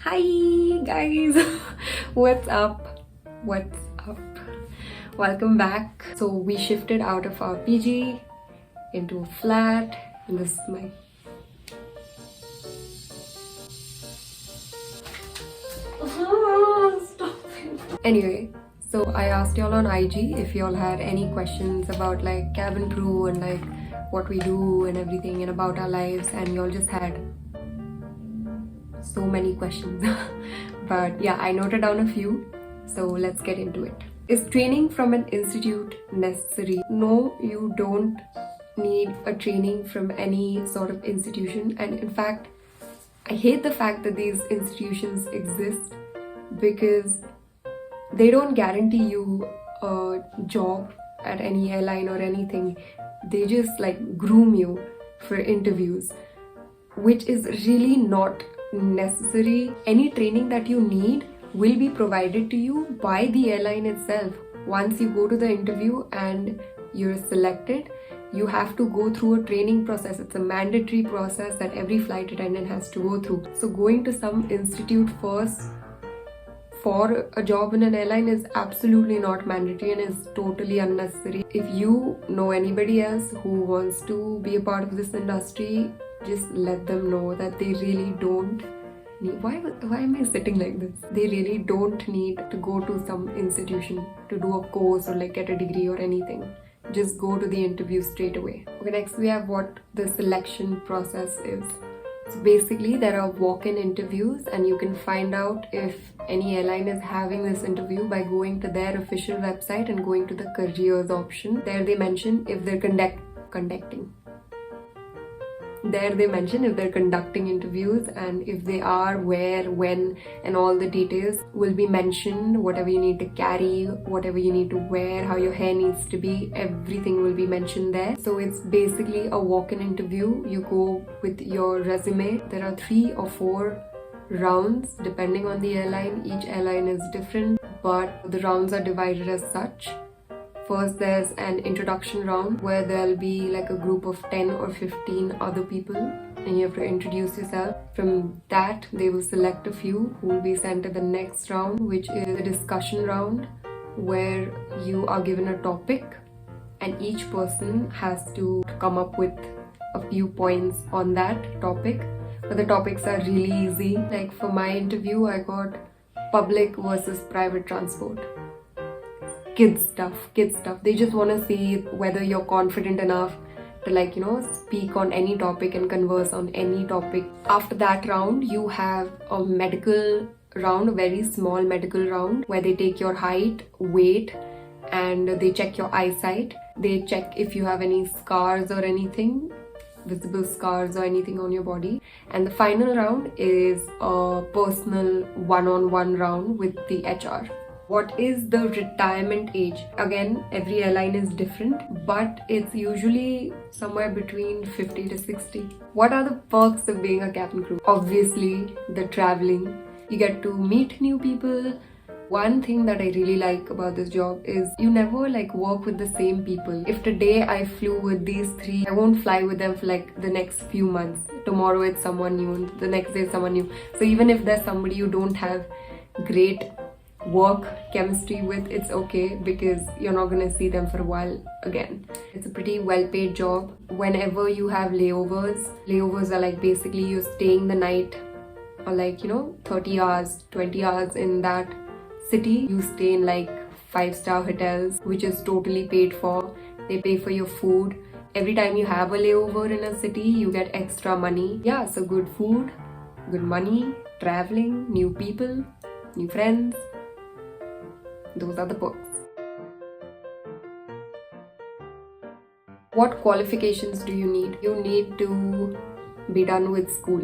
Hi guys, what's up? What's up? Welcome back. So we shifted out of our PG into a flat, and this is my stop it. Anyway, so I asked y'all on IG if y'all had any questions about like cabin crew and like what we do and everything and about our lives, and y'all just had so many questions. But yeah, I noted down a few, so let's get into it. Is training from an institute necessary? No, you don't need a training from any sort of institution, and in fact I hate the fact that these institutions exist because they don't guarantee you a job at any airline or anything. They just like groom you for interviews, which is really not necessary. Any training that you need will be provided to you by the airline itself. Once you go to the interview and you're selected, you have to go through a training process. It's a mandatory process that every flight attendant has to go through. So going to some institute first for a job in an airline is absolutely not mandatory and is totally unnecessary. If you know anybody else who wants to be a part of this industry, just let them know that they really don't need. Why am I sitting like this? They really don't need to go to some institution to do a course or like get a degree or anything. Just go to the interview straight away. Okay, next we have what the selection process is. So basically there are walk-in interviews, and you can find out if any airline is having this interview by going to their official website and going to the careers option. There they mention if they're conducting interviews, and if they are, where, when, and all the details will be mentioned. Whatever you need to carry, whatever you need to wear, how your hair needs to be, everything will be mentioned there. So it's basically a walk-in interview. You go with your resume. There are 3 or 4 rounds depending on the airline. Each airline is different, but the rounds are divided as such. First, there's an introduction round where there'll be like a group of 10 or 15 other people, and you have to introduce yourself. From that, they will select a few who will be sent to the next round, which is a discussion round where you are given a topic and each person has to come up with a few points on that topic. But the topics are really easy. Like for my interview, I got public versus private transport. Kids stuff. They just want to see whether you're confident enough to speak on any topic and converse on any topic. After that round, you have a medical round, a very small medical round where they take your height, weight, and they check your eyesight. They check if you have any scars or anything, visible scars or anything on your body. And the final round is a personal one-on-one round with the HR. What is the retirement age? Again, every airline is different, but it's usually somewhere between 50 to 60. What are the perks of being a cabin crew? Obviously, the traveling. You get to meet new people. One thing that I really like about this job is you never work with the same people. If today I flew with these 3, I won't fly with them for the next few months. Tomorrow it's someone new, and the next day it's someone new. So even if there's somebody you don't have great work chemistry with, it's okay because you're not gonna see them for a while again. It's a pretty well-paid job. Whenever you have layovers are basically you're staying the night or 30 hours, 20 hours in that city. You stay in 5-star hotels, which is totally paid for. They pay for your food. Every time you have a layover in a city, you get extra money. Yeah, so good food, good money, traveling, new people, new friends. Those are the perks. What qualifications do you need? You need to be done with school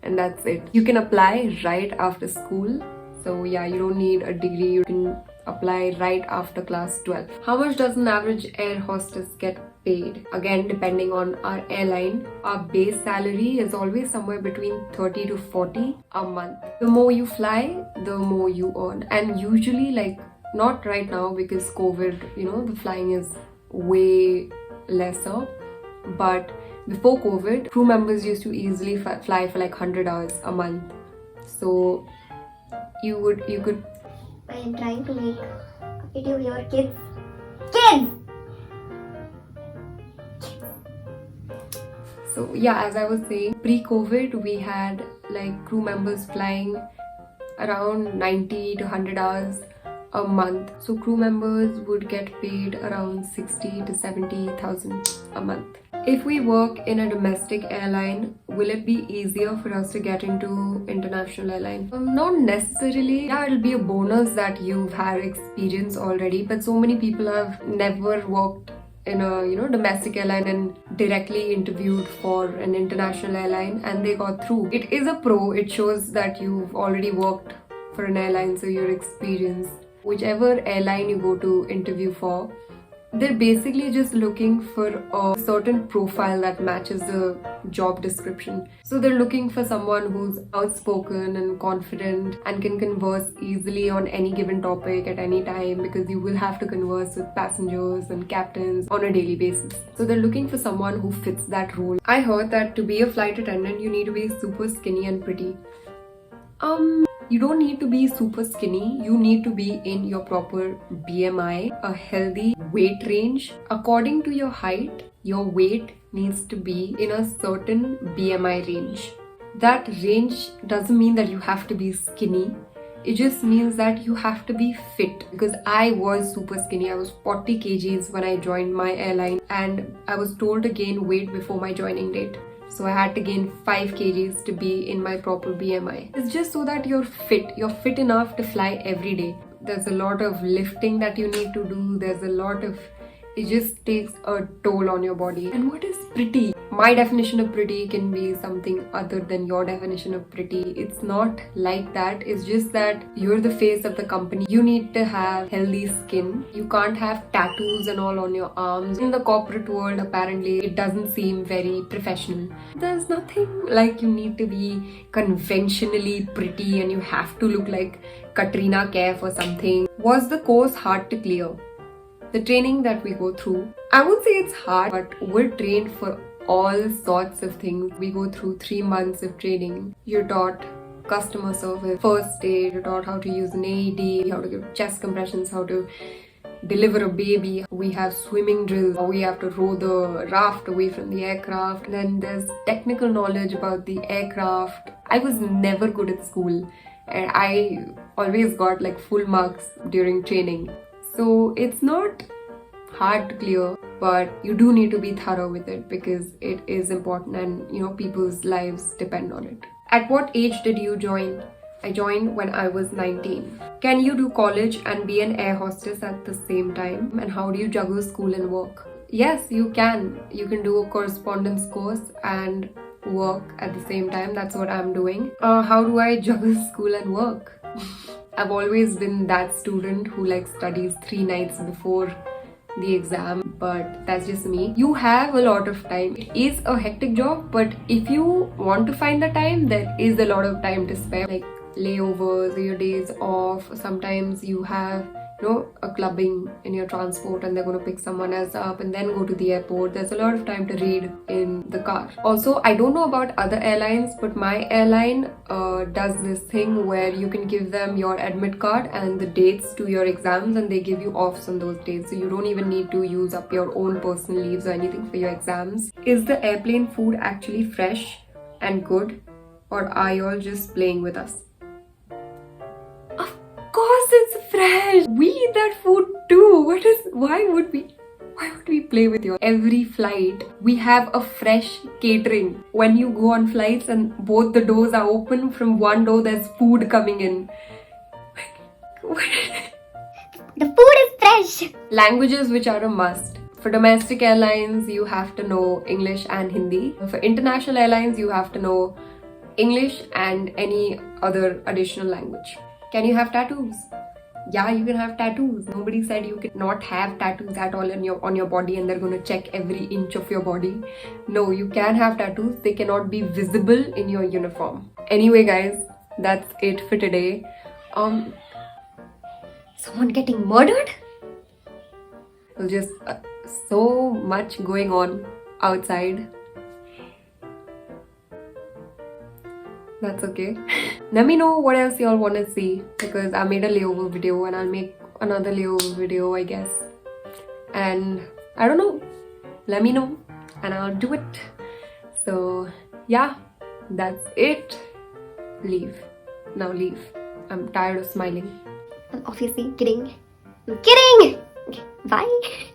and that's it. You can apply right after school. So yeah, you don't need a degree. You can apply right after class 12. How much does an average air hostess get paid? Again, depending on our airline, our base salary is always somewhere between 30 to 40 a month. The more you fly, the more you earn. And usually not right now because COVID, the flying is way lesser. But before COVID, crew members used to easily fly for 100 hours a month. So you could. I am trying to make a video here, kids. Kids! So yeah, as I was saying, pre-COVID we had like crew members flying around 90 to 100 hours a month. So crew members would get paid around 60 to 70,000 a month. If we work in a domestic airline, will it be easier for us to get into international airline? Not necessarily. Yeah, it'll be a bonus that you've had experience already, but so many people have never worked in a domestic airline and directly interviewed for an international airline and they got through. It is a pro. It shows that you've already worked for an airline, so you're experienced. Whichever airline you go to interview for, they're basically just looking for a certain profile that matches the job description. So they're looking for someone who's outspoken and confident and can converse easily on any given topic at any time, because you will have to converse with passengers and captains on a daily basis. So they're looking for someone who fits that role. I heard that to be a flight attendant, you need to be super skinny and pretty. You don't need to be super skinny. You need to be in your proper BMI, a healthy weight range. According to your height, your weight needs to be in a certain BMI range. That range doesn't mean that you have to be skinny. It just means that you have to be fit, because I was super skinny. I was 40 kgs when I joined my airline and I was told to gain weight before my joining date. So I had to gain 5 kgs to be in my proper BMI. It's just so that you're fit. You're fit enough to fly every day. There's a lot of lifting that you need to do. It just takes a toll on your body. And what is pretty? My definition of pretty can be something other than your definition of pretty. It's not like that. It's just that you're the face of the company. You need to have healthy skin. You can't have tattoos and all on your arms. In the corporate world, apparently, it doesn't seem very professional. There's nothing like you need to be conventionally pretty and you have to look like Katrina Kaif or something. Was the course hard to clear? The training that we go through, I would say it's hard, but we're trained for all sorts of things. We go through 3 months of training. You're taught customer service, first aid, you're taught how to use an AED, how to give chest compressions, how to deliver a baby. We have swimming drills, we have to row the raft away from the aircraft. Then there's technical knowledge about the aircraft. I was never good at school and I always got like full marks during training. So it's not hard to clear, but you do need to be thorough with it because it is important and people's lives depend on it. At what age did you join? I joined when I was 19. Can you do college and be an air hostess at the same time? And how do you juggle school and work? Yes, you can. You can do a correspondence course and work at the same time. That's what I'm doing. How do I juggle school and work? I've always been that student who studies 3 nights before the exam, but that's just me. You have a lot of time. It is a hectic job, but if you want to find the time, there is a lot of time to spare, like layovers or your days off. Sometimes you have a clubbing in your transport and they're going to pick someone else up and then go to the airport. There's a lot of time to read in the car. Also, I don't know about other airlines, but my airline does this thing where you can give them your admit card and the dates to your exams and they give you offs on those days. So you don't even need to use up your own personal leaves or anything for your exams. Is the airplane food actually fresh and good, or are you all just playing with us? Of course it's fresh. We eat that food too. Why would we play with you? Every flight we have a fresh catering. When you go on flights and both the doors are open, from one door there's food coming in. The food is fresh. Languages which are a must. For domestic airlines, you have to know English and Hindi. For international airlines, you have to know English and any other additional language. Can you have tattoos? Yeah, you can have tattoos. Nobody said you cannot have tattoos at all on your body and they're going to check every inch of your body. No, you can have tattoos. They cannot be visible in your uniform. Anyway, guys, that's it for today. Someone getting murdered? There's just so much going on outside. That's okay. let me know what else y'all want to see, because I made a layover video and I'll make another layover video, I guess. And I don't know, let me know and I'll do it. So yeah, that's it. Leave. Now leave. I'm tired of smiling. I'm obviously kidding. I'm kidding! Okay, bye!